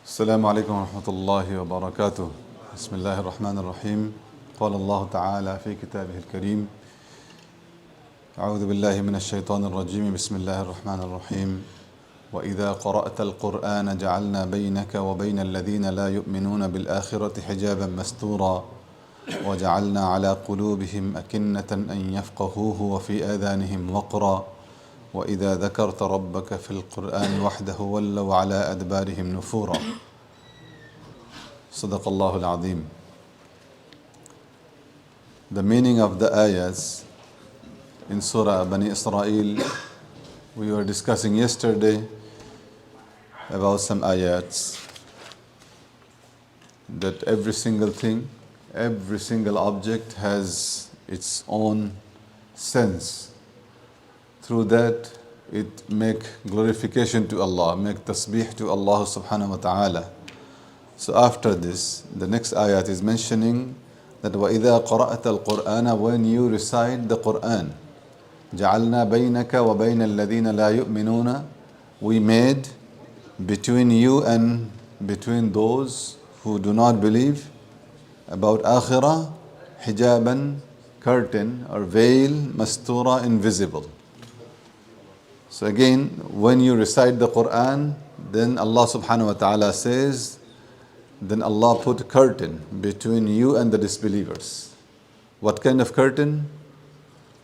السلام عليكم ورحمة الله وبركاته. بسم الله الرحمن الرحيم. قال الله تعالى في كتابه الكريم: أعوذ بالله من الشيطان الرجيم. بسم الله الرحمن الرحيم. وإذا قرأت القرآن جعلنا بينك وبين الذين لا يؤمنون بالآخرة حجابا مستورا وجعلنا على قلوبهم أكنة أن يفقهوه وفي آذانهم وقرا وإذا ذكرت ربك في القرآن وحده ولوا على أدبارهم نفورا. صدق الله العظيم. The meaning of the ayahs in Surah Bani Israel, we were discussing yesterday about some ayats, that every single thing, every single object has its own sense. Through that, it make glorification to Allah, make tasbih to Allah subhanahu wa ta'ala. So after this, the next ayat is mentioning that وَإِذَا قَرَأْتَ الْقُرْآنَ, when you recite the Qur'an, جَعَلْنَا بَيْنَكَ وَبَيْنَ الَّذِينَ لَا يُؤْمِنُونَ, we made between you and between those who do not believe about Akhirah, hijaban, curtain or veil, mastura, invisible. So again, when you recite the Quran, then Allah subhanahu wa ta'ala says, then Allah put a curtain between you and the disbelievers. What kind of curtain?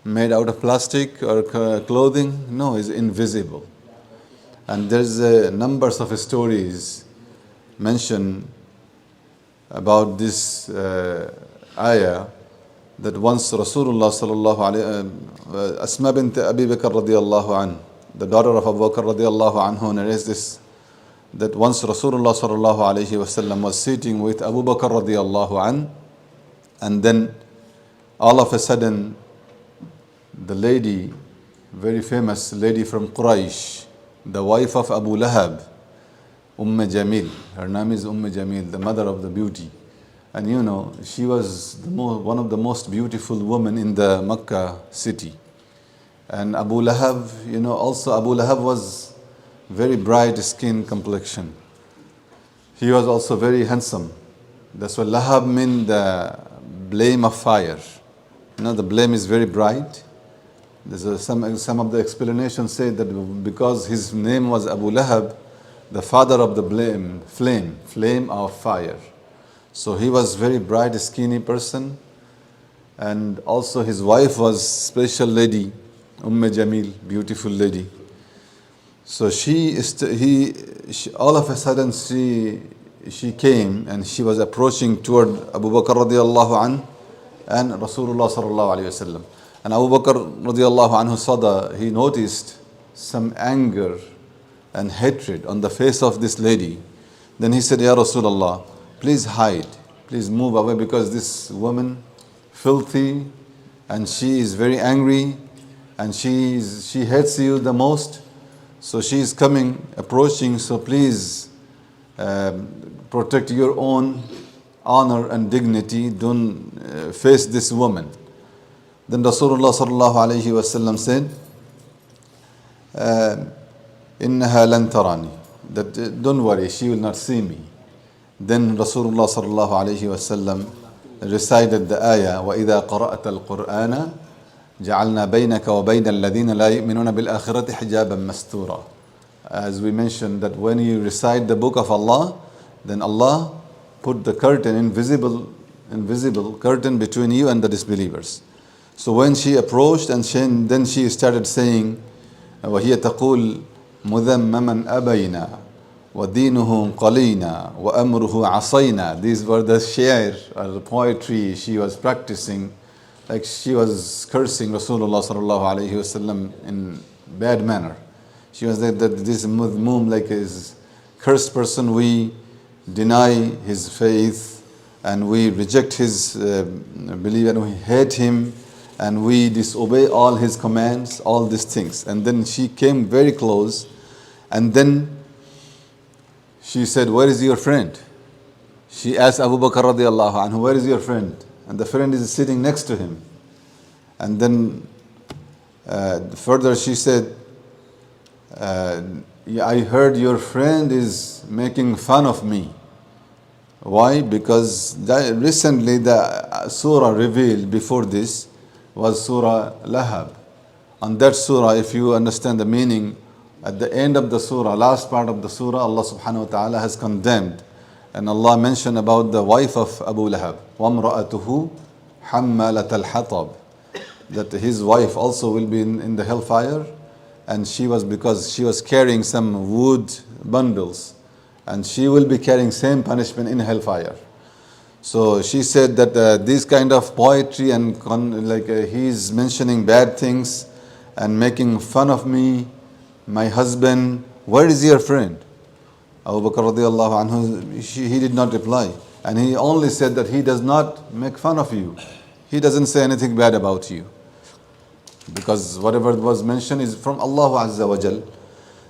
Made out of plastic or clothing? No, it's invisible. And there's numbers of stories mentioned about this ayah, that once Rasulullah sallallahu alayhi Asma bint Abi Bakr radiyallahu anhu, the daughter of Abu Bakr radiyallahu anhu, narrates this, that once Rasulullah sallallahu alayhi wasallam was sitting with Abu Bakr radiyallahu anhu, and then all of a sudden the lady, very famous lady from Quraysh, the wife of Abu Lahab, Jamil, her name is Jamil, the mother of the beauty. And you know, she was one of the most beautiful women in the Makkah city. And Abu Lahab, you know, also Abu Lahab was very bright skin complexion. He was also very handsome. That's why Lahab means the flame of fire. You know, the flame is very bright. There's some of the explanations say that because his name was Abu Lahab, the father of the flame of fire. So he was very bright, skinny person, and also his wife was special lady, Jamil, beautiful lady. So all of a sudden she came and she was approaching toward Abu Bakr radiallahu anhu and Rasulullah sallallahu alayhi wasallam. And Abu Bakr radiallahu anhu saw he noticed some anger and hatred on the face of this lady. Then he said, Ya Rasulullah, please hide, please move away, because this woman filthy and she is very angry and she hates you the most. So she is coming, approaching, so please protect your own honor and dignity. Don't face this woman. Then Rasulullah sallallahu alayhi wa sallam said, إِنَّهَا لَن تَرَانِي, that don't worry, she will not see me. Then Rasulullah sallallahu alayhi wa sallam recited the ayah, وَإِذَا قَرَأْتَ الْقُرْآنَ جَعَلْنَا بَيْنَكَ وَبَيْنَ الَّذِينَ لَا يُؤْمِنُونَ بِالْآخِرَةِ حِجَابًا مَسْتُورًا. As we mentioned, that when you recite the book of Allah, then Allah put the curtain, invisible curtain between you and the disbelievers. So when she approached, and then she started saying, وَهِيَ تَقُولُ مُذَمَّمًا أَبَيْنَا وَدِينُهُ قَلِينَا وَأَمْرُهُ عَصَيْنَا. These were the shair or the poetry she was practicing. Like she was cursing Rasulullah sallallahu alayhi wasallam in bad manner. She was that this madhmoom, like his cursed person, we deny his faith and we reject his belief and we hate him and we disobey all his commands, all these things. And then she came very close and then she said, where is your friend? She asked Abu Bakr radiallahu anhu, where is your friend? And the friend is sitting next to him. And then further she said, I heard your friend is making fun of me. Why? Because recently the surah revealed before this was Surah Lahab. On that surah, if you understand the meaning, at the end of the surah, last part of the surah, Allah subhanahu wa ta'ala has condemned. And Allah mentioned about the wife of Abu Lahab, وَامْرَأَتُهُ حَمَّلَةَ الْحَطَبِ, that his wife also will be in the hellfire. And because she was carrying some wood bundles, and she will be carrying same punishment in hellfire. So she said that this kind of poetry and he's mentioning bad things and making fun of me, my husband, where is your friend? Abu Bakr radiallahu anhu, he did not reply. And he only said that he does not make fun of you. He doesn't say anything bad about you. Because whatever was mentioned is from Allah Azza wa Jal.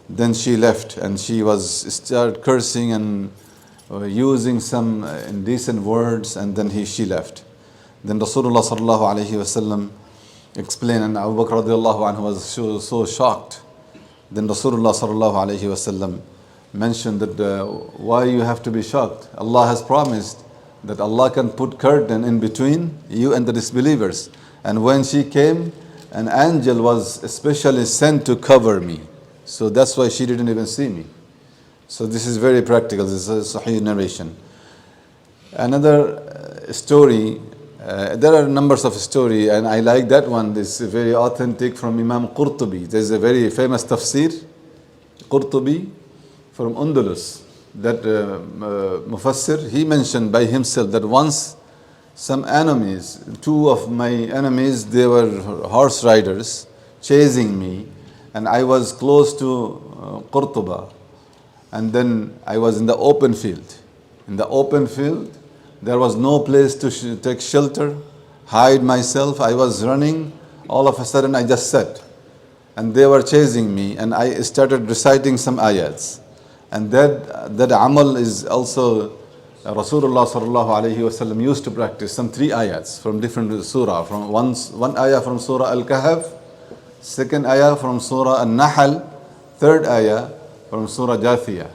Then she left and she started cursing and using some indecent words, and then she left. Then Rasulullah sallallahu alayhi wasallam explained, and Abu Bakr radiallahu anhu was so shocked. Then Rasulullah sallallahu alayhi wasallam mentioned that why you have to be shocked? Allah has promised that Allah can put curtain in between you and the disbelievers. And when she came, an angel was especially sent to cover me. So that's why she didn't even see me. So this is very practical. This is a Sahih narration. Another story, there are numbers of stories, and I like that one. This is very authentic from Imam Qurtubi. There's a very famous tafsir, Qurtubi from Andalus. That Mufassir, he mentioned by himself that once some enemies, two of my enemies, they were horse riders chasing me, and I was close to Qurtuba, and then I was in the open field. In the open field, there was no place to take shelter, hide myself. I was running. All of a sudden, I just sat, and they were chasing me, and I started reciting some ayats. And that amal is also Rasulullah sallallahu alayhi wasallam used to practice some 3 ayats from different surah. From one ayah from Surah Al-Kahf, second ayah from Surah Al-Nahl, third ayah from Surah Jathiyah.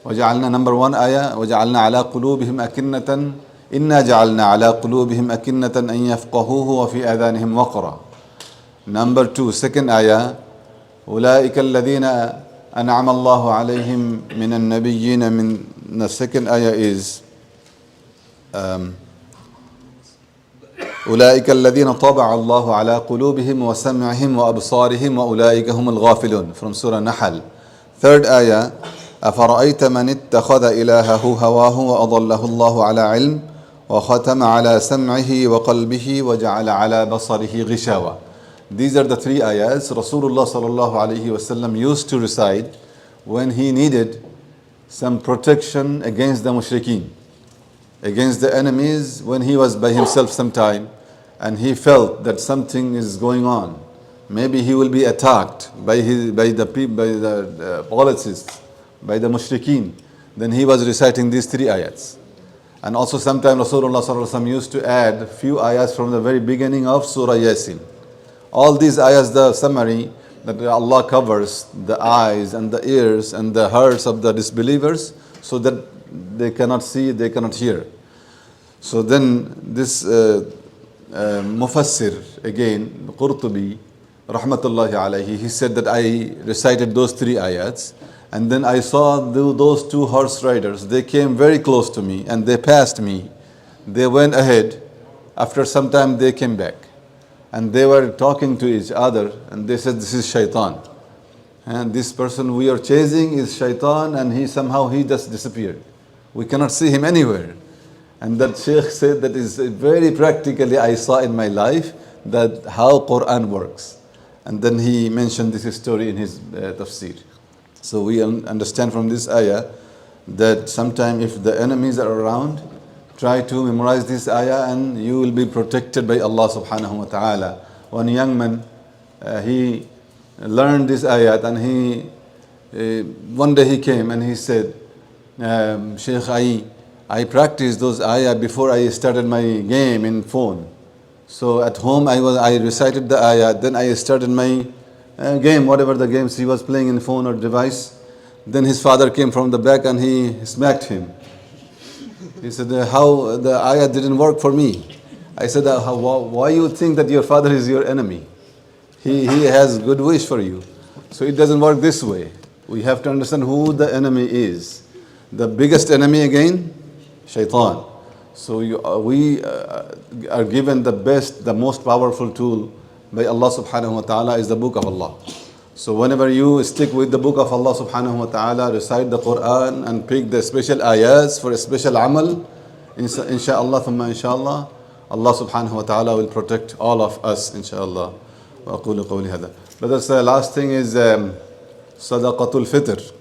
وجعلنا number 1 ayah وجعلنا على قلوبهم أكنة إنا جعلنا على قلوبهم أكنة أن يفقهوه وفي آذانهم وقرا. Number 2, second ayah أولئك الذين أنعم الله عليهم من النبيين من. The second ayah is أولئك الذين طبع الله على قلوبهم وسمعهم وأبصارهم وأولئك هم الغافلون from Surah Nahl. Third ayah أفرأيت من اتخذ إلهه هواه وأضله الله على علم وختم على سمعه وقلبه وجعل على بصره غشاوة. These are the 3 ayahs Rasulullah sallallahu alayhi wasallam used to recite when he needed some protection against the mushrikeen, against the enemies, when he was by himself sometime and he felt that something is going on. Maybe he will be attacked by the policists, by the mushrikeen. Then he was reciting these 3 ayats. And also sometimes Rasulullah sallallahu alaihi wasallam used to add few ayats from the very beginning of Surah Yasin. All these ayahs, the summary that Allah covers the eyes and the ears and the hearts of the disbelievers so that they cannot see, they cannot hear. So then this Mufassir, again, Qurtubi, Rahmatullahi alayhi, he said that I recited those 3 ayats, and then I saw those 2 horse riders. They came very close to me and they passed me. They went ahead. After some time they came back. And they were talking to each other, and they said, this is shaitan. And this person we are chasing is shaitan, and he just disappeared. We cannot see him anywhere. And that Sheikh said that is very practically I saw in my life that how Quran works. And then he mentioned this story in his tafsir. So we understand from this ayah that sometime if the enemies are around, try to memorize this ayah and you will be protected by Allah subhanahu wa ta'ala. One young man, he learned this ayat, and one day he came and he said, Sheikh, I practiced those ayah before I started my game in phone. So at home I recited the ayah, then I started my game, whatever the games he was playing in phone or device. Then his father came from the back and he smacked him. He said, how the ayah didn't work for me. I said, why you think that your father is your enemy? He has good wish for you. So it doesn't work this way. We have to understand who the enemy is. The biggest enemy again, shaitan. So we are given the best, the most powerful tool by Allah subhanahu wa ta'ala is the book of Allah. So whenever you stick with the book of Allah subhanahu wa ta'ala, recite the Quran and pick the special ayahs for a special amal, insha'Allah, thumma insha'Allah, Allah subhanahu wa ta'ala will protect all of us, insha'Allah. وأقول قولي هذا. Brothers, last thing is sadaqatul fitr.